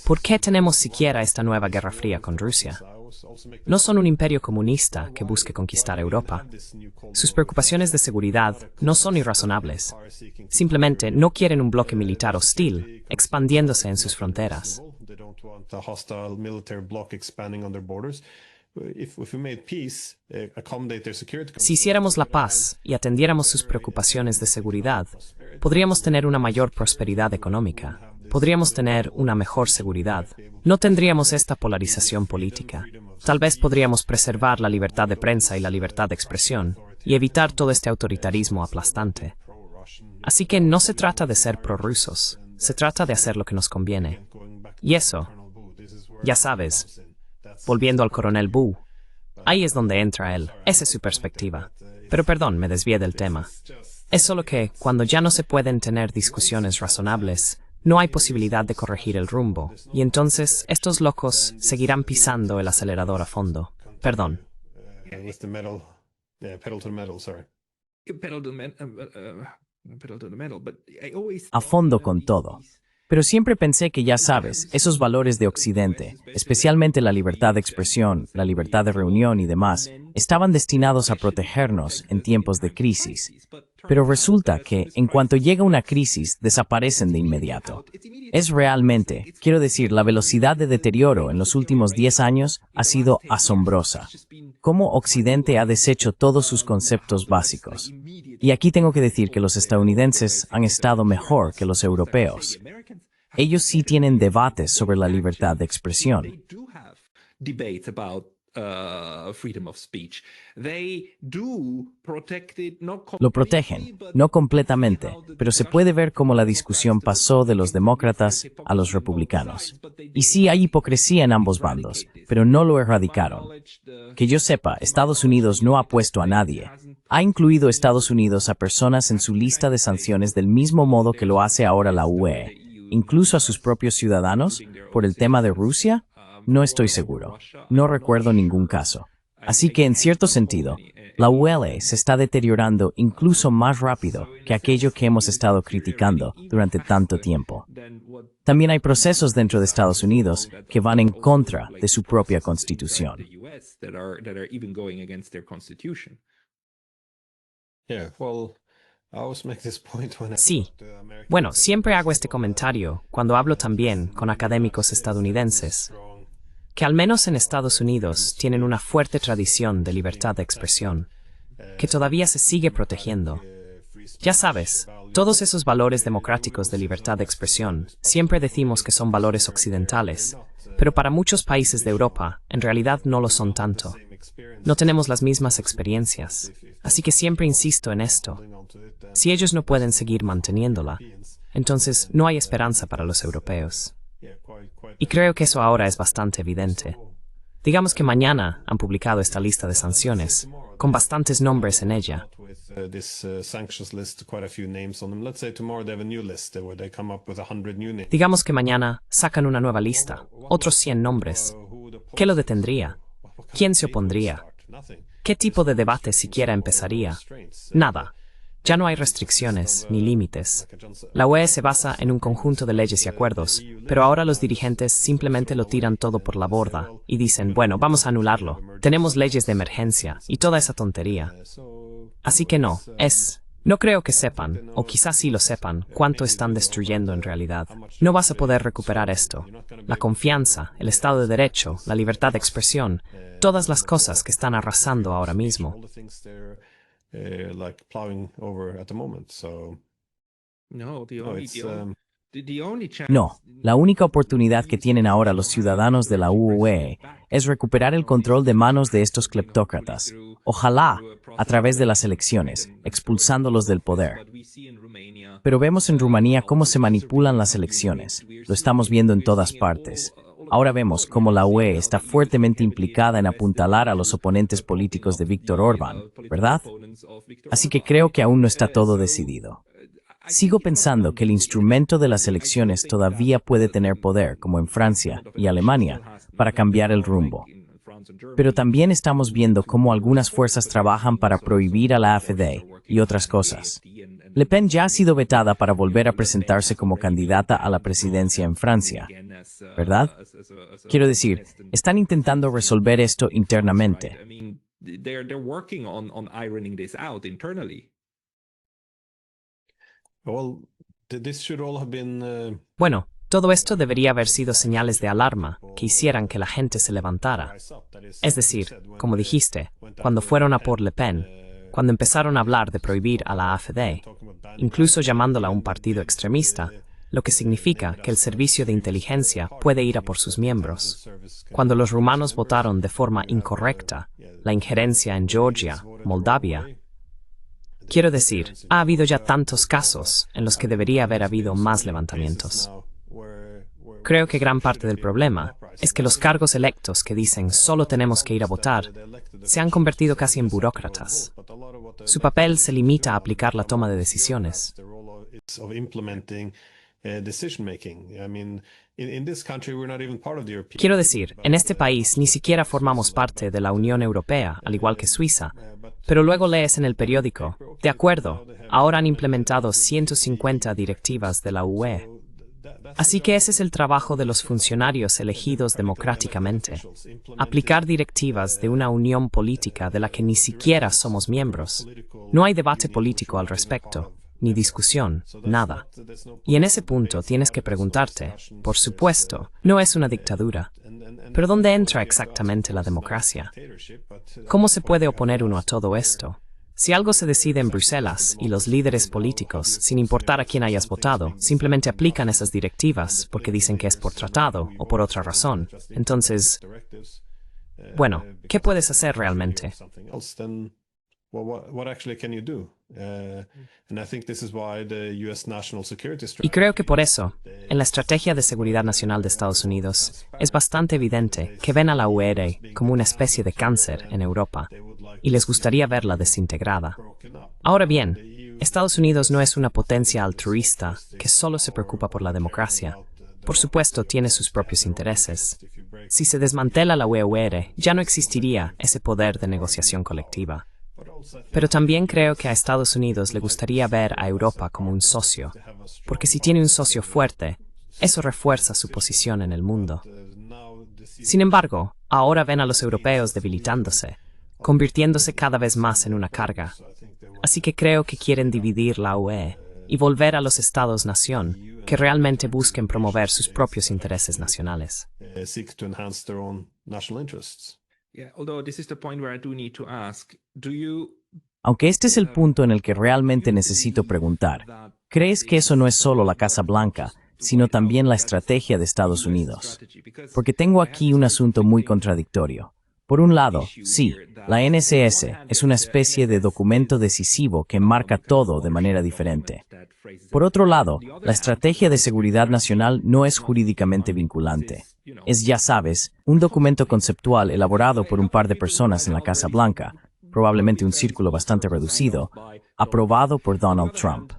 [SPEAKER 4] ¿por qué tenemos siquiera esta nueva guerra fría con Rusia? No son un imperio comunista que busque conquistar Europa. Sus preocupaciones de seguridad no son irrazonables. Simplemente no quieren un bloque militar hostil expandiéndose en sus fronteras. Si hiciéramos la paz y atendiéramos sus preocupaciones de seguridad, podríamos tener una mayor prosperidad económica. Podríamos tener una mejor seguridad. No tendríamos esta polarización política. Tal vez podríamos preservar la libertad de prensa y la libertad de expresión, y evitar todo este autoritarismo aplastante. Así que no se trata de ser prorrusos, se trata de hacer lo que nos conviene. Y eso, ya sabes, volviendo al coronel Wu, ahí es donde entra él, esa es su perspectiva. Pero perdón, me desvié del tema. Es solo que, cuando ya no se pueden tener discusiones razonables, no hay posibilidad de corregir el rumbo, y entonces estos locos seguirán pisando el acelerador a fondo. Perdón.
[SPEAKER 1] A fondo con todo. Pero siempre pensé que, ya sabes, esos valores de Occidente, especialmente la libertad de expresión, la libertad de reunión y demás, estaban destinados a protegernos en tiempos de crisis. Pero resulta que, en cuanto llega una crisis, desaparecen de inmediato. Es realmente, quiero decir, la velocidad de deterioro en los últimos 10 años ha sido asombrosa. Cómo Occidente ha deshecho todos sus conceptos básicos. Y aquí tengo que decir que los estadounidenses han estado mejor que los europeos. Ellos sí tienen debates sobre la libertad de expresión. Lo protegen, no completamente, pero se puede ver cómo la discusión pasó de los demócratas a los republicanos. Y sí hay hipocresía en ambos bandos, pero no lo erradicaron. Que yo sepa, Estados Unidos no ha puesto a nadie. Ha incluido Estados Unidos a personas en su lista de sanciones del mismo modo que lo hace ahora la UE, incluso a sus propios ciudadanos, por el tema de Rusia. No estoy seguro. No recuerdo ningún caso. Así que, en cierto sentido, la UL se está deteriorando incluso más rápido que aquello que hemos estado criticando durante tanto tiempo. También hay procesos dentro de Estados Unidos que van en contra de su propia constitución.
[SPEAKER 3] Yeah, well,
[SPEAKER 4] Sí. Bueno, siempre hago este comentario cuando hablo también con académicos estadounidenses, que al menos en Estados Unidos tienen una fuerte tradición de libertad de expresión, que todavía se sigue protegiendo. Ya sabes, todos esos valores democráticos de libertad de expresión, siempre decimos que son valores occidentales, pero para muchos países de Europa, en realidad no lo son tanto. No tenemos las mismas experiencias, así que siempre insisto en esto. Si ellos no pueden seguir manteniéndola, entonces no hay esperanza para los europeos. Y creo que eso ahora es bastante evidente. Digamos que mañana han publicado esta lista de sanciones, con bastantes nombres en ella. Digamos que mañana sacan una nueva lista, otros 100 nombres. ¿Qué lo detendría? ¿Quién se opondría? ¿Qué tipo de debate siquiera empezaría? Nada. Ya no hay restricciones ni límites. La UE se basa en un conjunto de leyes y acuerdos, pero ahora los dirigentes simplemente lo tiran todo por la borda y dicen, bueno, vamos a anularlo. Tenemos leyes de emergencia y toda esa tontería. Así que no creo que sepan, o quizás sí lo sepan, cuánto están destruyendo en realidad. No vas a poder recuperar esto. La confianza, el Estado de Derecho, la libertad de expresión, todas las cosas que están arrasando ahora mismo.
[SPEAKER 1] No, la única oportunidad que tienen ahora los ciudadanos de la UE es recuperar el control de manos de estos cleptócratas. Ojalá, a través de las elecciones, expulsándolos del poder. Pero vemos en Rumanía cómo se manipulan las elecciones. Lo estamos viendo en todas partes. Ahora vemos cómo la UE está fuertemente implicada en apuntalar a los oponentes políticos de Viktor Orbán, ¿verdad? Así que creo que aún no está todo decidido. Sigo pensando que el instrumento de las elecciones todavía puede tener poder, como en Francia y Alemania, para cambiar el rumbo. Pero también estamos viendo cómo algunas fuerzas trabajan para prohibir a la AfD y otras cosas. Le Pen ya ha sido vetada para volver a presentarse como candidata a la presidencia en Francia, ¿verdad? Quiero decir, están intentando resolver esto internamente.
[SPEAKER 4] Bueno, todo esto debería haber sido señales de alarma que hicieran que la gente se levantara. Es decir, como dijiste, cuando fueron a por Le Pen, cuando empezaron a hablar de prohibir a la AfD, incluso llamándola un partido extremista, lo que significa que el servicio de inteligencia puede ir a por sus miembros. Cuando los rumanos votaron de forma incorrecta, la injerencia en Georgia, Moldavia. Quiero decir, ha habido ya tantos casos en los que debería haber habido más levantamientos. Creo que gran parte del problema es que los cargos electos que dicen solo tenemos que ir a votar se han convertido casi en burócratas. Su papel se limita a aplicar la toma de decisiones. Quiero decir, en este país ni siquiera formamos parte de la Unión Europea, al igual que Suiza, pero luego lees en el periódico, de acuerdo, ahora han implementado 150 directivas de la UE. Así que ese es el trabajo de los funcionarios elegidos democráticamente, aplicar directivas de una unión política de la que ni siquiera somos miembros. No hay debate político al respecto, ni discusión, nada. Y en ese punto tienes que preguntarte, por supuesto, no es una dictadura. ¿Pero dónde entra exactamente la democracia? ¿Cómo se puede oponer uno a todo esto? Si algo se decide en Bruselas y los líderes políticos, sin importar a quién hayas votado, simplemente aplican esas directivas porque dicen que es por tratado o por otra razón, entonces, bueno, ¿qué puedes hacer realmente? Y creo que por eso, en la Estrategia de Seguridad Nacional de Estados Unidos, es bastante evidente que ven a la UE como una especie de cáncer en Europa, y les gustaría verla desintegrada. Ahora bien, Estados Unidos no es una potencia altruista que solo se preocupa por la democracia. Por supuesto, tiene sus propios intereses. Si se desmantela la UE, ya no existiría ese poder de negociación colectiva. Pero también creo que a Estados Unidos le gustaría ver a Europa como un socio, porque si tiene un socio fuerte, eso refuerza su posición en el mundo. Sin embargo, ahora ven a los europeos debilitándose, convirtiéndose cada vez más en una carga. Así que creo que quieren dividir la UE y volver a los estados-nación que realmente busquen promover sus propios intereses nacionales.
[SPEAKER 3] Seek to enhance their own national interests.
[SPEAKER 2] Yeah, although this is the point where I do need to ask, do you
[SPEAKER 1] Aunque este es el punto en el que realmente necesito preguntar, ¿crees que eso no es solo la Casa Blanca, sino también la estrategia de Estados Unidos? Porque tengo aquí un asunto muy contradictorio. Por un lado, sí, la NSS es una especie de documento decisivo que marca todo de manera diferente. Por otro lado, la estrategia de seguridad nacional no es jurídicamente vinculante. Es, ya sabes, un documento conceptual elaborado por un par de personas en la Casa Blanca, probablemente un círculo bastante reducido, aprobado por Donald Trump.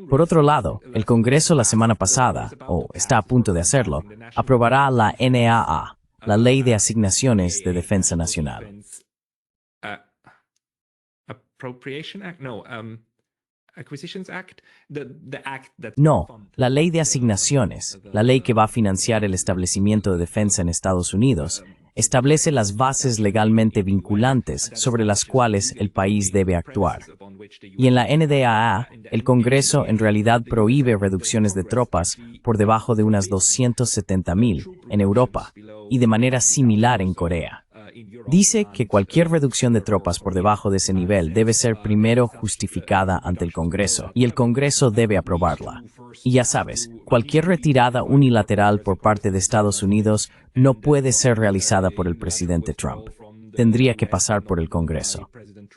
[SPEAKER 1] Por otro lado, el Congreso la semana pasada, o está a punto de hacerlo, aprobará la NAA, la Ley de Asignaciones de Defensa Nacional.
[SPEAKER 2] Appropriation Act? No, Acquisitions Act? The act that
[SPEAKER 1] No, la Ley de Asignaciones, la ley que va a financiar el establecimiento de defensa en Estados Unidos, establece las bases legalmente vinculantes sobre las cuales el país debe actuar. Y en la NDAA, el Congreso en realidad prohíbe reducciones de tropas por debajo de unas 270,000 en Europa y de manera similar en Corea. Dice que cualquier reducción de tropas por debajo de ese nivel debe ser primero justificada ante el Congreso, y el Congreso debe aprobarla. Y ya sabes, cualquier retirada unilateral por parte de Estados Unidos no puede ser realizada por el presidente Trump. Tendría que pasar por el Congreso.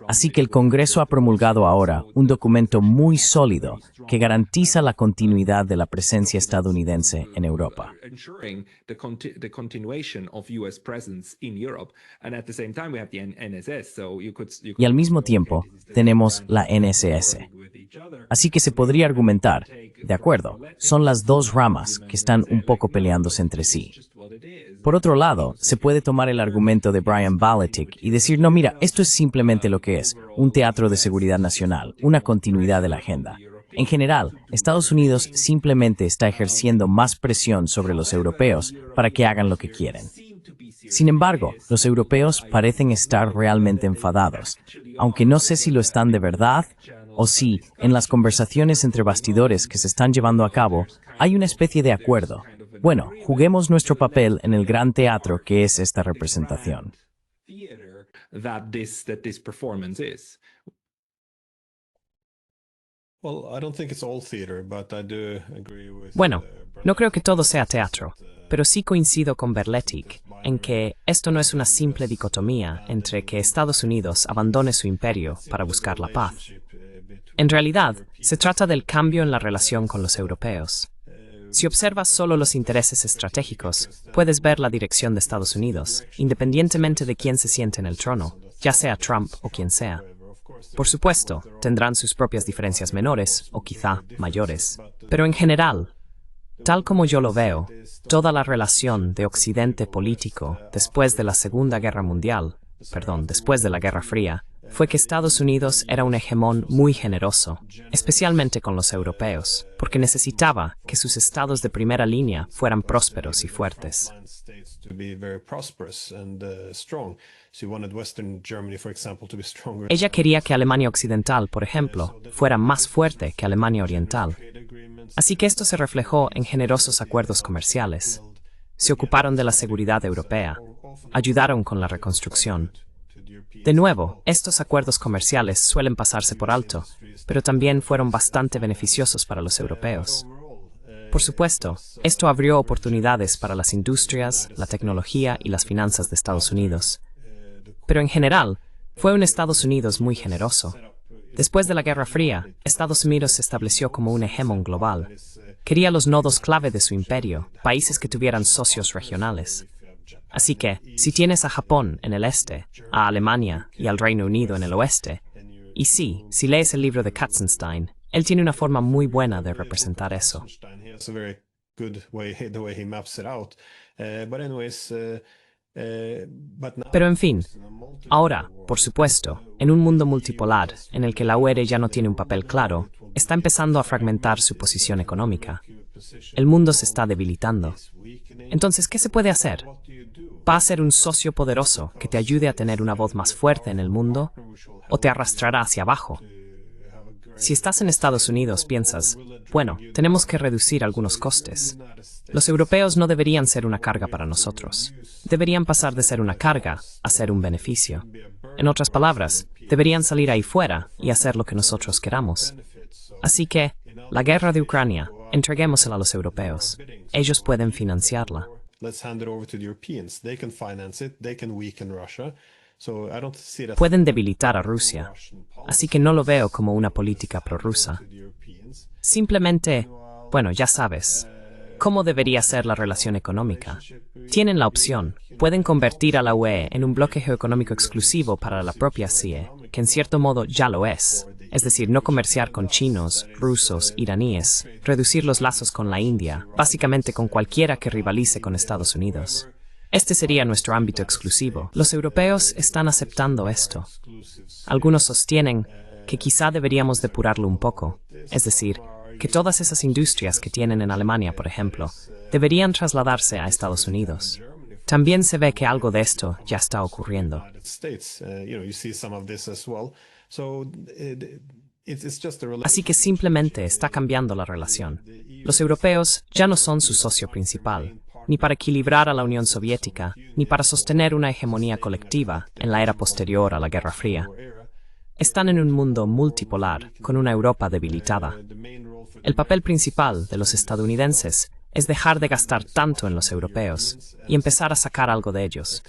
[SPEAKER 1] Así que el Congreso ha promulgado ahora un documento muy sólido que garantiza la continuidad de la presencia estadounidense en Europa.
[SPEAKER 2] ensuring the continuation of US presence in Europe, and at the same time we have the NSS, so you could
[SPEAKER 1] Y al mismo tiempo, tenemos la NSS. Así que se podría argumentar, de acuerdo, son las dos ramas que están un poco peleándose entre sí. Por otro lado, se puede tomar el argumento de Brian Balatic y decir, no, mira, esto es simplemente lo que es, un teatro de seguridad nacional, una continuidad de la agenda. En general, Estados Unidos simplemente está ejerciendo más presión sobre los europeos para que hagan lo que quieren. Sin embargo, los europeos parecen estar realmente enfadados, aunque no sé si lo están de verdad o si, en las conversaciones entre bastidores que se están llevando a cabo, hay una especie de acuerdo. Bueno, juguemos nuestro papel en el gran teatro que es esta representación.
[SPEAKER 2] that this performance is.
[SPEAKER 3] Well, I don't think it's all theater, but I do agree with,
[SPEAKER 4] Bueno, no creo que todo sea teatro, pero sí coincido con Berletic en que esto no es una simple dicotomía entre que Estados Unidos abandone su imperio para buscar la paz. En realidad, se trata del cambio en la relación con los europeos. Si observas solo los intereses estratégicos, puedes ver la dirección de Estados Unidos, independientemente de quién se siente en el trono, ya sea Trump o quien sea. Por supuesto, tendrán sus propias diferencias menores, o quizá mayores, pero en general, tal como yo lo veo, toda la relación de Occidente político después de la Segunda Guerra Mundial, después de la Guerra Fría, fue que Estados Unidos era un hegemón muy generoso, especialmente con los europeos, porque necesitaba que sus estados de primera línea fueran prósperos y fuertes. Ella quería que Alemania Occidental, por ejemplo, fuera más fuerte que Alemania Oriental. Así que esto se reflejó en generosos acuerdos comerciales. Se ocuparon de la seguridad europea, ayudaron con la reconstrucción. De nuevo, estos acuerdos comerciales suelen pasarse por alto, pero también fueron bastante beneficiosos para los europeos. Por supuesto, esto abrió oportunidades para las industrias, la tecnología y las finanzas de Estados Unidos. Pero en general, fue un Estados Unidos muy generoso. Después de la Guerra Fría, Estados Unidos se estableció como un hegemón global. Quería los nodos clave de su imperio, países que tuvieran socios regionales. Así que, si tienes a Japón en el este, a Alemania y al Reino Unido en el oeste, y sí, si lees el libro de Katzenstein, él tiene una forma muy buena de representar eso. Pero en fin, ahora, por supuesto, en un mundo multipolar, en el que la UE ya no tiene un papel claro, está empezando a fragmentar su posición económica. El mundo se está debilitando. Entonces, ¿qué se puede hacer? ¿Va a ser un socio poderoso que te ayude a tener una voz más fuerte en el mundo? ¿O te arrastrará hacia abajo? Si estás en Estados Unidos, piensas, bueno, tenemos que reducir algunos costes. Los europeos no deberían ser una carga para nosotros. Deberían pasar de ser una carga a ser un beneficio. En otras palabras, deberían salir ahí fuera y hacer lo que nosotros queramos. Así que, la guerra de Ucrania, entreguémosela a los europeos. Ellos pueden financiarla. Pueden debilitar a Rusia, así que no lo veo como una política prorrusa. Simplemente, bueno, ya sabes, ¿cómo debería ser la relación económica? Tienen la opción, pueden convertir a la UE en un bloque geoeconómico exclusivo para la propia CIE, que en cierto modo ya lo es decir, no comerciar con chinos, rusos, iraníes, reducir los lazos con la India, básicamente con cualquiera que rivalice con Estados Unidos. Este sería nuestro ámbito exclusivo. Los europeos están aceptando esto. Algunos sostienen que quizá deberíamos depurarlo un poco, es decir, que todas esas industrias que tienen en Alemania, por ejemplo, deberían trasladarse a Estados Unidos. También se ve que algo de esto ya está ocurriendo. Así que simplemente está cambiando la relación. Los europeos ya no son su socio principal, ni para equilibrar a la Unión Soviética, ni para sostener una hegemonía colectiva en la era posterior a la Guerra Fría. Están en un mundo multipolar, con una Europa debilitada. El papel principal de los estadounidenses es dejar de gastar tanto en los europeos y empezar a sacar algo de ellos.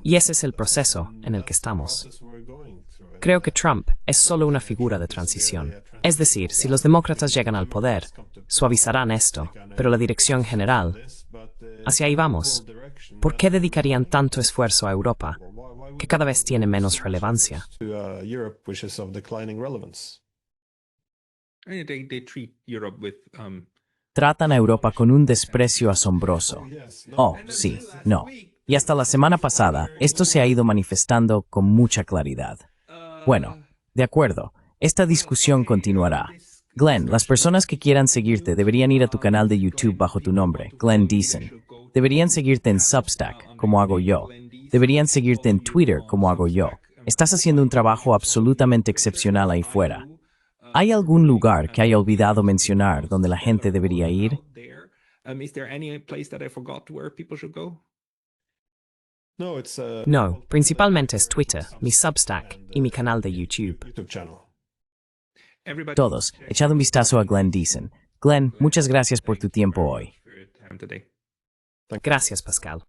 [SPEAKER 4] Y ese es el proceso en el que estamos. Creo que Trump es solo una figura de transición. Es decir, si los demócratas llegan al poder, suavizarán esto, pero la dirección general, hacia ahí vamos. ¿Por qué dedicarían tanto esfuerzo a Europa, que cada vez tiene menos relevancia?
[SPEAKER 1] Tratan a Europa con un desprecio asombroso. Oh, sí, no. Y hasta la semana pasada, esto se ha ido manifestando con mucha claridad. Bueno, de acuerdo, esta discusión continuará. Glenn, las personas que quieran seguirte deberían ir a tu canal de YouTube bajo tu nombre, Glenn Deason. Deberían seguirte en Substack, como hago yo. Deberían seguirte en Twitter, como hago yo. Estás haciendo un trabajo absolutamente excepcional ahí fuera. ¿Hay algún lugar que haya olvidado mencionar donde la gente debería ir?
[SPEAKER 4] No, principalmente es Twitter, mi Substack y mi canal de YouTube.
[SPEAKER 1] Todos, echad un vistazo a Glenn Deason. Glenn, muchas gracias por tu tiempo hoy.
[SPEAKER 4] Gracias, Pascal.